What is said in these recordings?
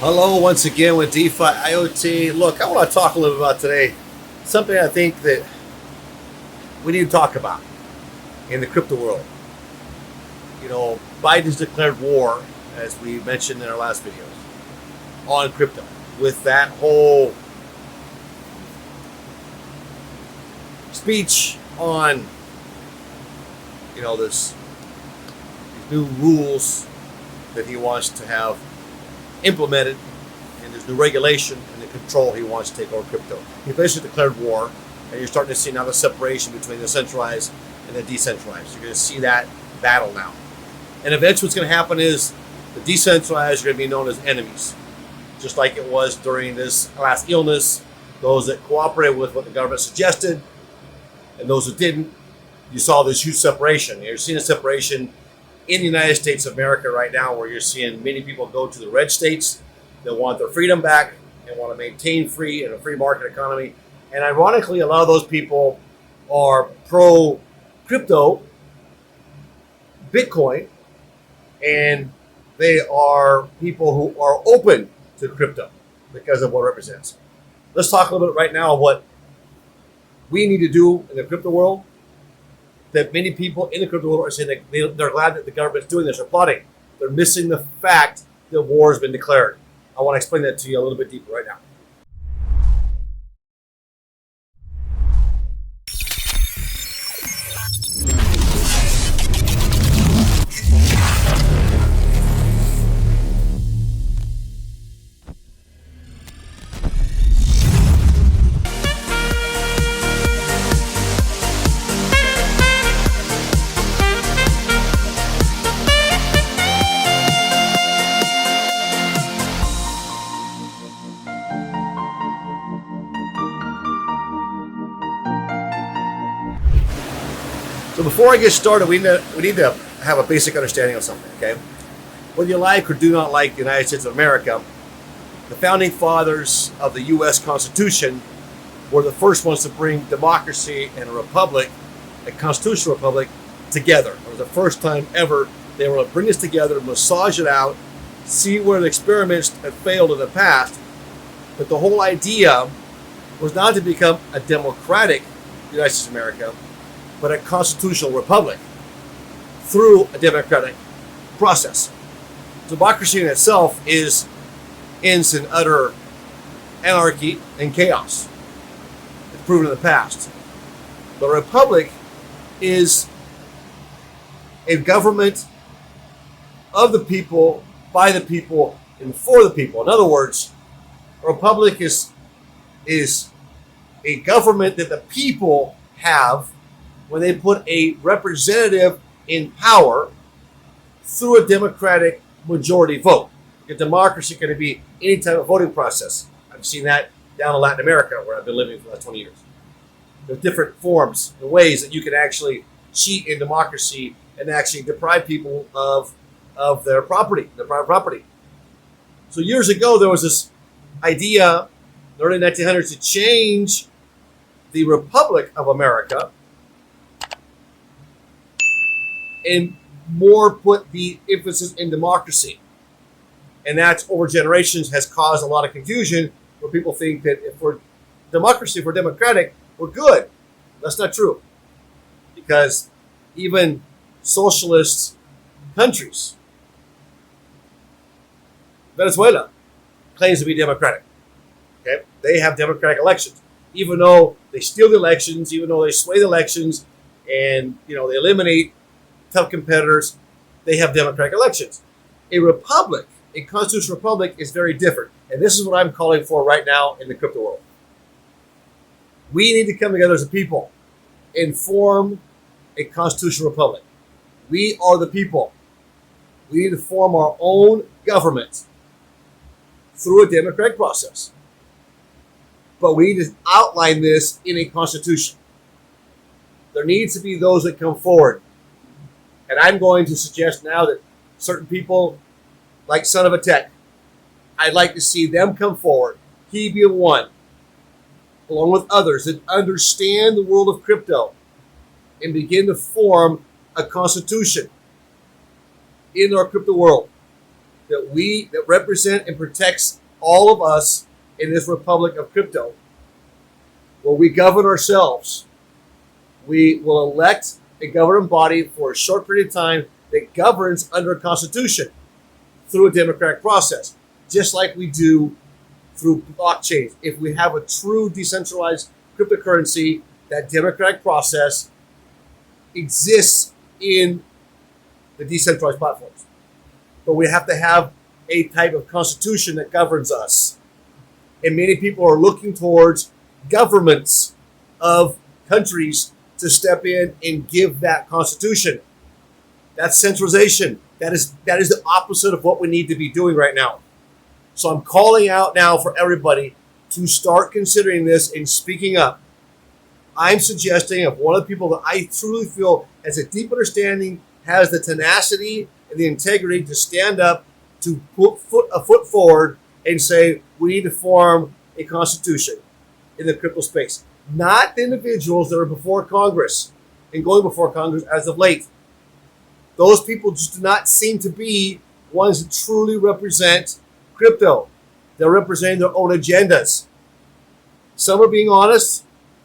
Hello, once again with DeFi IoT. Look, I want to talk a little bit about today something I think that we need to talk about in the crypto world. You know, Biden's declared war, as we mentioned in our last videos, on crypto with that whole speech on, these new rules that he wants to have implemented, and there's new regulation and the control he wants to take over crypto. He basically declared war, and you're starting to see now the separation between the centralized and the decentralized. You're going to see that battle now. And eventually what's going to happen is the decentralized are going to be known as enemies, just like it was during this last illness. Those that cooperated with what the government suggested and those who didn't, you saw this huge separation. You're seeing a separation in the United States of America right now, where you're seeing many people go to the red states that want their freedom back and want to maintain free and a free market economy. And ironically, a lot of those people are pro crypto, Bitcoin, and they are people who are open to crypto because of what it represents. Let's talk a little bit right now of what we need to do in the crypto world, that many people in the crypto world are saying that they're glad that the government's doing this or plotting. They're missing the fact that war has been declared. I want to explain that to you a little bit deeper right now. So before I get started, we need to have a basic understanding of something, okay? Whether you like or do not like the United States of America, the founding fathers of the U.S. Constitution were the first ones to bring democracy and a republic, a constitutional republic, together. It was the first time ever they were able to bring this together, massage it out, see where the experiments had failed in the past. But the whole idea was not to become a democratic United States of America, but a constitutional republic through a democratic process. Democracy in itself ends in utter anarchy and chaos. It's proven in the past. But a republic is a government of the people, by the people, and for the people. In other words, a republic is a government that the people have when they put a representative in power through a democratic majority vote. A democracy can be any type of voting process. I've seen that down in Latin America, where I've been living for the last 20 years. There's different forms and ways that you can actually cheat in democracy and actually deprive people of their property, their private property. So years ago, there was this idea in the early 1900s to change the Republic of America and more put the emphasis in democracy. And that's over generations has caused a lot of confusion, where people think that if we're democracy, if we're democratic, we're good. That's not true. Because even socialist countries, Venezuela claims to be democratic. Okay? They have democratic elections. Even though they steal the elections, even though they sway the elections, and they eliminate tough competitors, they have democratic elections. A republic, a constitutional republic, is very different. And this is what I'm calling for right now in the crypto world. We need to come together as a people and form a constitutional republic. We are the people. We need to form our own government through a democratic process. But we need to outline this in a constitution. There needs to be those that come forward. And I'm going to suggest now that certain people, like Son of a Tech, I'd like to see them come forward. He be one, along with others that understand the world of crypto and begin to form a constitution in our crypto world that represent and protects all of us in this republic of crypto, where we govern ourselves. We will elect a governing body for a short period of time that governs under a constitution through a democratic process, just like we do through blockchains. If we have a true decentralized cryptocurrency, that democratic process exists in the decentralized platforms. But we have to have a type of constitution that governs us. And many people are looking towards governments of countries to step in and give that constitution. That's centralization. That is the opposite of what we need to be doing right now. So I'm calling out now for everybody to start considering this and speaking up. I'm suggesting of one of the people that I truly feel has a deep understanding, has the tenacity and the integrity to stand up, to put a foot forward and say, we need to form a constitution in the crypto space. Not the individuals that are before Congress and going before Congress as of late. Those people just do not seem to be ones that truly represent crypto. They're representing their own agendas. Some are being honest,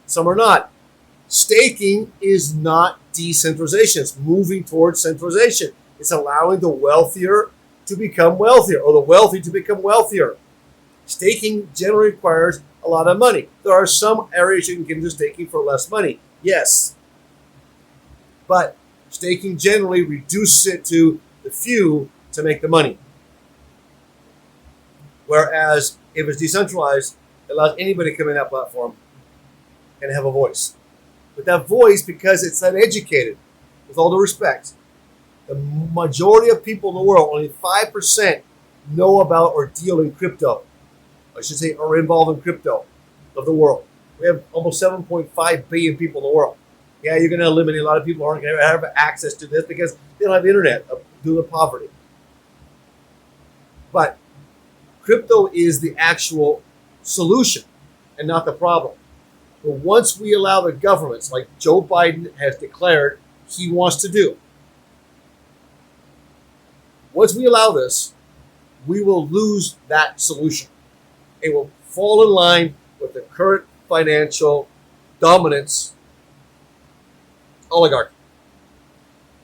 some are not. Staking is not decentralization. It's moving towards centralization. It's allowing the wealthier to become wealthier, or the wealthy to become wealthier. Staking generally requires a lot of money. There are some areas you can get into staking for less money, yes. But staking generally reduces it to the few to make the money. Whereas if it's decentralized, it allows anybody to come in that platform and have a voice. But that voice, because it's uneducated, with all due respect, the majority of people in the world, only 5% know about or deal in crypto. I should say, are involved in crypto of the world. We have almost 7.5 billion people in the world. Yeah, you're going to eliminate a lot of people who aren't going to have access to this because they don't have internet due to poverty. But crypto is the actual solution and not the problem. But once we allow the governments, like Joe Biden has declared he wants to do, once we allow this, we will lose that solution. It will fall in line with the current financial dominance oligarchy.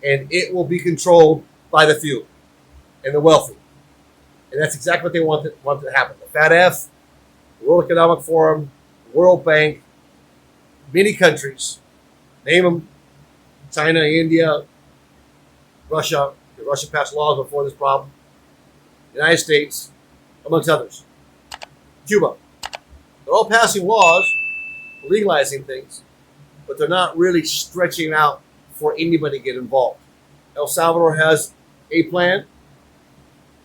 And it will be controlled by the few and the wealthy. And that's exactly what they want to happen. The FATF, the World Economic Forum, the World Bank, many countries, name them, China, India, Russia. Russia passed laws before this problem. The United States, amongst others. Cuba. They're all passing laws, legalizing things, but they're not really stretching out for anybody to get involved. El Salvador has a plan.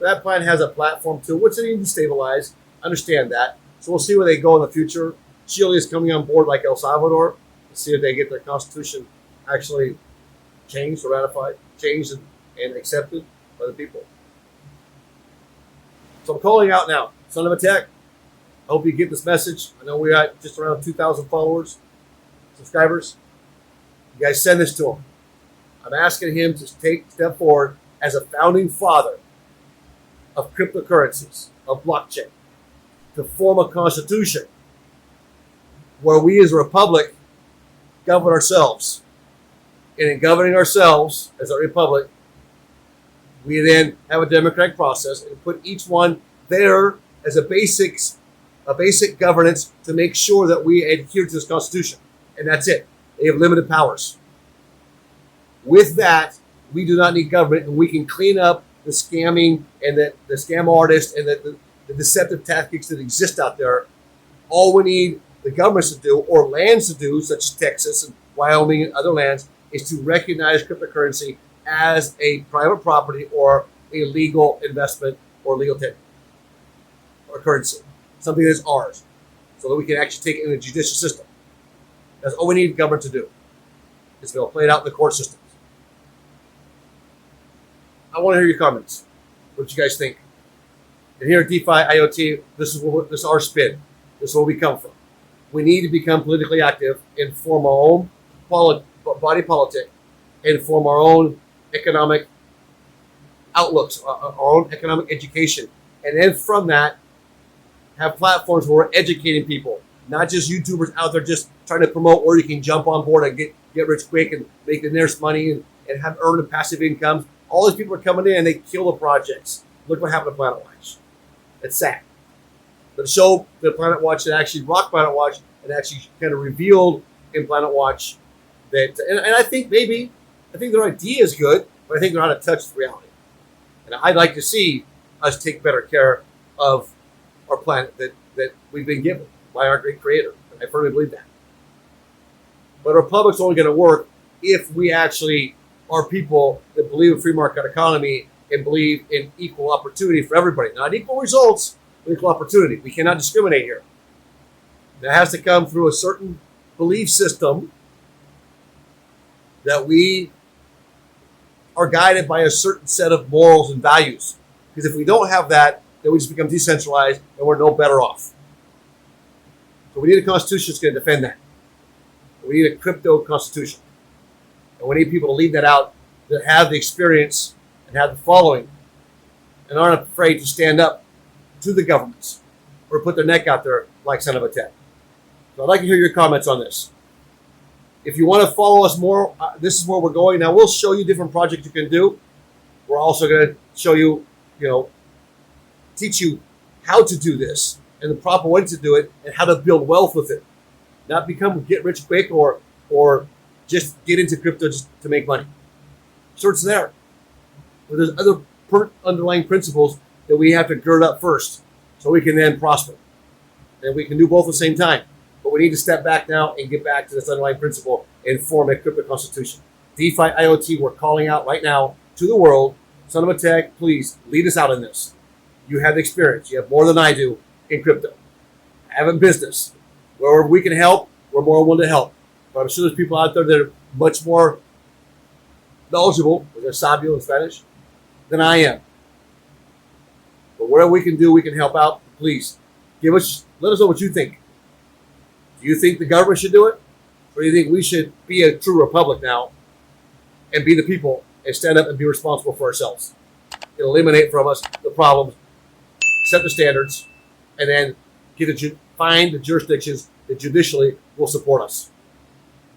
That plan has a platform too, which they need to stabilize. Understand that. So we'll see where they go in the future. Chile is coming on board like El Salvador. Let's see if they get their constitution actually changed or ratified, changed and accepted by the people. So I'm calling out now. Son of a Tech, I hope you get this message. I know we're at just around 2,000 followers, subscribers. You guys send this to him. I'm asking him to take a step forward as a founding father of cryptocurrencies, of blockchain, to form a constitution where we as a republic govern ourselves. And in governing ourselves as a republic, we then have a democratic process and put each one there as a basic governance to make sure that we adhere to this constitution. And that's it. They have limited powers. With that, we do not need government, and we can clean up the scamming and the scam artists and the deceptive tactics that exist out there. All we need the governments to do, or lands to do, such as Texas and Wyoming and other lands, is to recognize cryptocurrency as a private property or a legal investment or legal tender or currency, something that's ours, so that we can actually take it in the judicial system. That's all we need government to do, is to be able to play it out in the court systems. I want to hear your comments. What you guys think? And here at DeFi IoT, this is our spin. This is where we come from. We need to become politically active and form our own body politic and form our own economic outlooks, our own economic education. And then from that, have platforms where we're educating people, not just YouTubers out there just trying to promote where you can jump on board and get rich quick and make the nearest money and have earned a passive income. All these people are coming in and they kill the projects. Look what happened to Planet Watch. It's sad. But the show, the Planet Watch, that actually rocked Planet Watch and actually kind of revealed in Planet Watch that, and I think their idea is good, but I think they're not to touch reality. And I'd like to see us take better care of our planet that we've been given by our great creator. And I firmly believe that. But a republic's only going to work if we actually are people that believe in free market economy and believe in equal opportunity for everybody. Not equal results, but equal opportunity. We cannot discriminate here. That has to come through a certain belief system that we are guided by a certain set of morals and values. Because if we don't have that, then we just become decentralized and we're no better off. So we need a constitution that's going to defend that. We need a crypto constitution. And we need people to lead that out that have the experience and have the following and aren't afraid to stand up to the governments or put their neck out there like son of a ted. So I'd like to hear your comments on this. If you want to follow us more, this is where we're going. Now, we'll show you different projects you can do. We're also going to show you, teach you how to do this and the proper way to do it and how to build wealth with it. Not get rich quick or just get into crypto just to make money. So it's there. But there's other underlying principles that we have to gird up first so we can then prosper. And we can do both at the same time. But we need to step back now and get back to this underlying principle and form a crypto constitution. DeFi IoT, we're calling out right now to the world. Son of a tech, please lead us out in this. You have the experience. You have more than I do in crypto. I have a business. Where we can help, we're more willing to help. But I'm sure there's people out there that are much more knowledgeable, with sabio in Spanish, than I am. But whatever we can do, we can help out. Please, let us know what you think. Do you think the government should do it? Or do you think we should be a true republic now and be the people and stand up and be responsible for ourselves? Eliminate from us the problems, set the standards, and then find the jurisdictions that judicially will support us.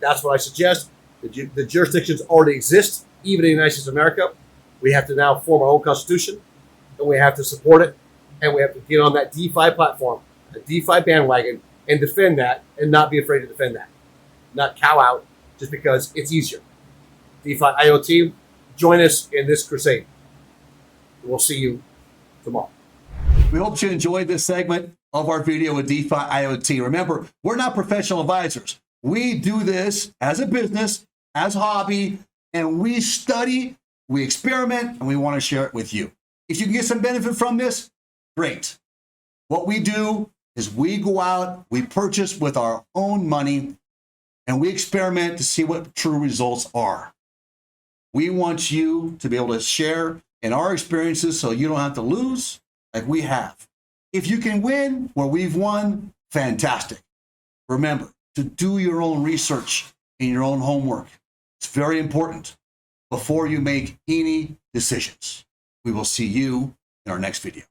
That's what I suggest. The jurisdictions already exist, even in the United States of America. We have to now form our own constitution, and we have to support it, and we have to get on that DeFi platform, a DeFi bandwagon, and defend that, and not be afraid to defend that. Not cow out just because it's easier. DeFi IoT, join us in this crusade. We'll see you tomorrow. We hope you enjoyed this segment of our video with DeFi IoT. Remember, we're not professional advisors. We do this as a business, as a hobby, and we study, we experiment, and we want to share it with you. If you can get some benefit from this, great. What we do is we go out, we purchase with our own money, and we experiment to see what true results are. We want you to be able to share in our experiences so you don't have to lose like we have. If you can win where we've won, fantastic. Remember to do your own research and your own homework. It's very important before you make any decisions. We will see you in our next video.